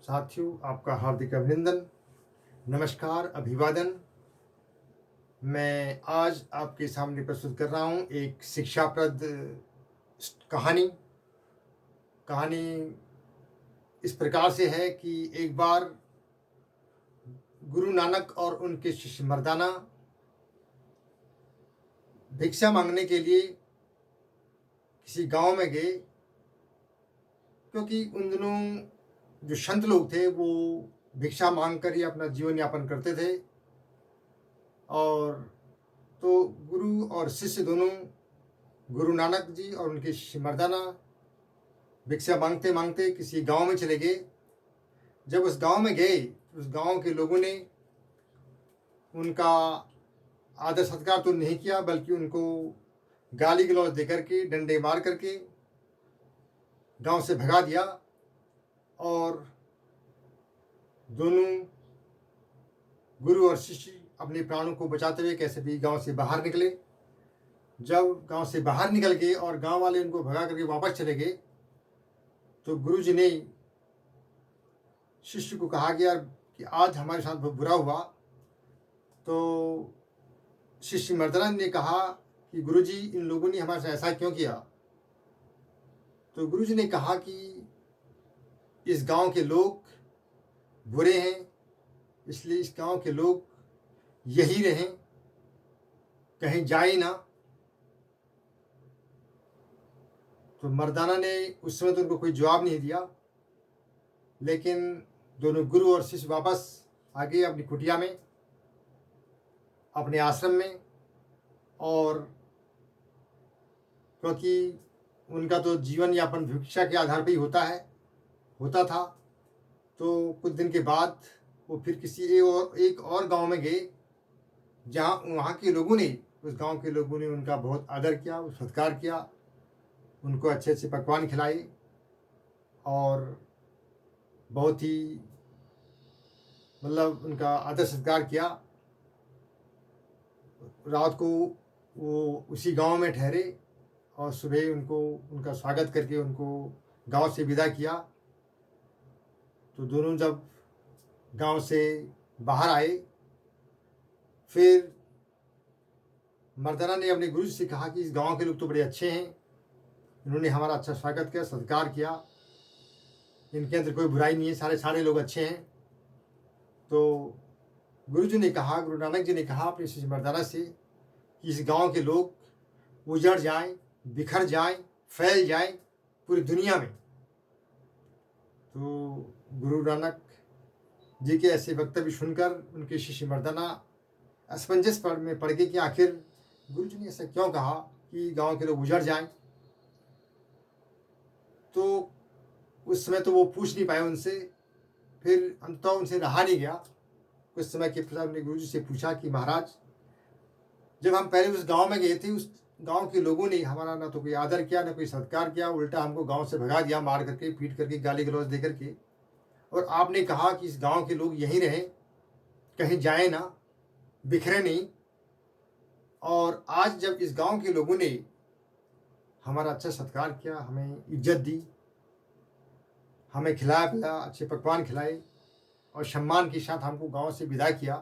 साथियों, आपका हार्दिक अभिनंदन, नमस्कार, अभिवादन। मैं आज आपके सामने प्रस्तुत कर रहा हूँ एक शिक्षाप्रद कहानी। कहानी इस प्रकार से है कि एक बार गुरु नानक और उनके शिष्य मर्दाना भिक्षा मांगने के लिए किसी गांव में गए, क्योंकि उन दिनों जो संत लोग थे वो भिक्षा मांग कर ही अपना जीवन यापन करते थे। और तो गुरु और शिष्य दोनों, गुरु नानक जी और उनके शिष्य मर्दाना, भिक्षा मांगते मांगते किसी गांव में चले गए। जब उस गांव में गए, उस गांव के लोगों ने उनका आदर सत्कार तो नहीं किया, बल्कि उनको गाली गलौज देकर के, डंडे मार करके गांव से भगा दिया। और दोनों गुरु और शिष्य अपने प्राणों को बचाते हुए कैसे भी गांव से बाहर निकले। जब गांव से बाहर निकल गए और गांव वाले उनको भगा करके वापस चले गए, तो गुरु जी ने शिष्य को कहा गया कि आज हमारे साथ बहुत बुरा हुआ। तो शिष्य मर्दाना ने कहा कि गुरु जी, इन लोगों ने हमारे साथ ऐसा क्यों किया? तो गुरु जी ने कहा कि इस गांव के लोग बुरे हैं, इसलिए इस गांव के लोग यही रहें, कहीं जाए ना। तो मर्दाना ने उस समय तो उनको कोई जवाब नहीं दिया, लेकिन दोनों गुरु और शिष्य वापस आ गए अपनी कुटिया में, अपने आश्रम में। और क्योंकि उनका तो जीवन यापन भिक्षा के आधार पर ही होता था, तो कुछ दिन के बाद वो फिर किसी एक और गांव में गए, जहां वहाँ के लोगों ने, उस गांव के लोगों ने उनका बहुत आदर किया, सत्कार किया, उनको अच्छे अच्छे पकवान खिलाए और बहुत ही मतलब उनका आदर सत्कार किया। रात को वो उसी गांव में ठहरे और सुबह उनका स्वागत करके उनको गांव से विदा किया। तो दोनों जब गांव से बाहर आए, फिर मर्दाना ने अपने गुरु से कहा कि इस गांव के लोग तो बड़े अच्छे हैं, इन्होंने हमारा अच्छा स्वागत किया, सत्कार किया, इनके अंदर कोई बुराई नहीं है, सारे लोग अच्छे हैं। तो गुरु नानक जी ने कहा अपने शिष्य मर्दाना से कि इस गांव के लोग उजड़ जाएं, बिखर जाएं, फैल जाएं पूरी दुनिया में। तो गुरु नानक जी के ऐसे वक्तव्य सुनकर उनके शिष्य मर्दाना असमंजस में पड़ गए कि आखिर गुरु जी ने ऐसा क्यों कहा कि गांव के लोग उजड़ जाएं। तो उस समय तो वो पूछ नहीं पाए उनसे, फिर अंततः उनसे रहा नहीं गया। कुछ समय के पश्चात उन्होंने गुरु जी से पूछा कि महाराज, जब हम पहले उस गांव में गए थे, उस गांव के लोगों ने हमारा ना तो कोई आदर किया, ना कोई सत्कार किया, उल्टा हमको गांव से भगा दिया, मार करके, पीट करके, गाली गलौज दे करके। और आपने कहा कि इस गांव के लोग यहीं रहें, कहीं जाए ना, बिखरे नहीं। और आज जब इस गांव के लोगों ने हमारा अच्छा सत्कार किया, हमें इज्जत दी, हमें खिलाया पिलाया, अच्छे पकवान खिलाए और सम्मान के साथ हमको गांव से विदा किया,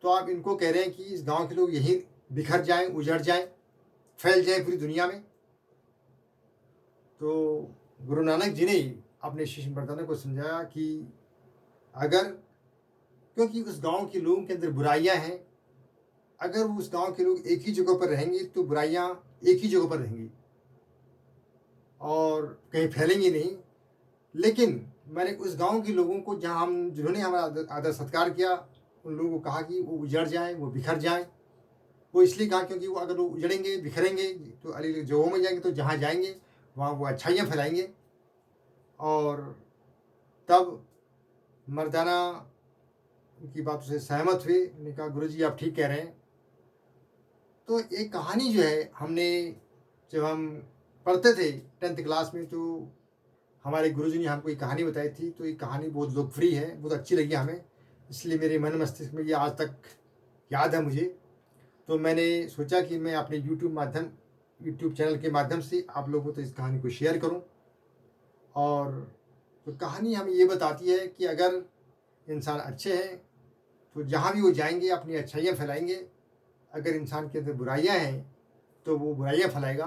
तो आप इनको कह रहे हैं कि इस गांव के लोग यहीं बिखर जाएं, उजड़ जाएं, फैल जाएं पूरी दुनिया में। तो गुरु नानक जी ने अपने शिष्य मर्दाना को समझाया कि अगर, क्योंकि उस गांव के लोगों के अंदर बुराइयां हैं, अगर वो उस गांव के लोग एक ही जगह पर रहेंगे तो बुराइयां एक ही जगह पर रहेंगी और कहीं फैलेंगी नहीं। लेकिन मैंने उस गांव के लोगों को, जिन्होंने हमारा आदर सत्कार किया, उन लोगों को कहा कि वो उजड़ जाएं, वो बिखर जाएं। वो इसलिए कहा क्योंकि वो अगर वो उजड़ेंगे, बिखरेंगे तो अलग अलग जगहों में जाएंगे, तो जहाँ जाएंगे वहाँ वो अच्छाइयाँ फैलाएंगे। और तब मर्दाना उनकी बातों से सहमत हुए। उन्होंने कहा गुरु जी, आप ठीक कह रहे हैं। तो एक कहानी जो है, हमने जब हम पढ़ते थे 10th क्लास में, तो हमारे गुरुजी ने हमको एक कहानी बताई थी। तो ये कहानी बहुत लोकप्रिय है, बहुत अच्छी लगी हमें, इसलिए मेरे मन मस्तिष्क में ये आज तक याद है मुझे। तो मैंने सोचा कि मैं अपने यूट्यूब चैनल के माध्यम से आप लोगों को तो इस कहानी को शेयर करूं और तो कहानी हमें ये बताती है कि अगर इंसान अच्छे हैं तो जहाँ भी वो जाएंगे अपनी अच्छाइयाँ फैलाएंगे। अगर इंसान के अंदर बुराइयाँ हैं तो वो बुराइयाँ फैलाएगा।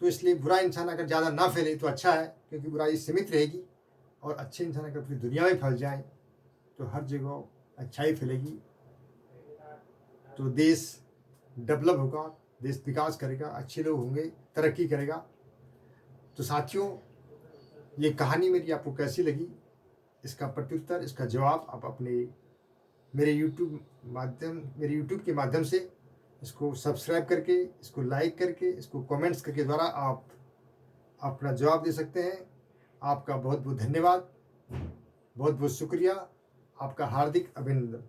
तो इसलिए बुरा इंसान अगर ज़्यादा ना फैले तो अच्छा है, क्योंकि बुराई सीमित रहेगी। और अच्छे इंसान अगर पूरी दुनिया में फैल जाए तो हर जगह अच्छाई फैलेगी, तो देश डेवलप होगा, देश विकास करेगा, अच्छे लोग होंगे, तरक्की करेगा। तो साथियों, ये कहानी मेरी आपको कैसी लगी, इसका प्रत्युत्तर, इसका जवाब आप अपने मेरे यूट्यूब के माध्यम से इसको सब्सक्राइब करके, इसको लाइक करके, इसको कमेंट्स करके द्वारा आप अपना जवाब दे सकते हैं। आपका बहुत बहुत धन्यवाद, बहुत बहुत शुक्रिया, आपका हार्दिक अभिनंदन।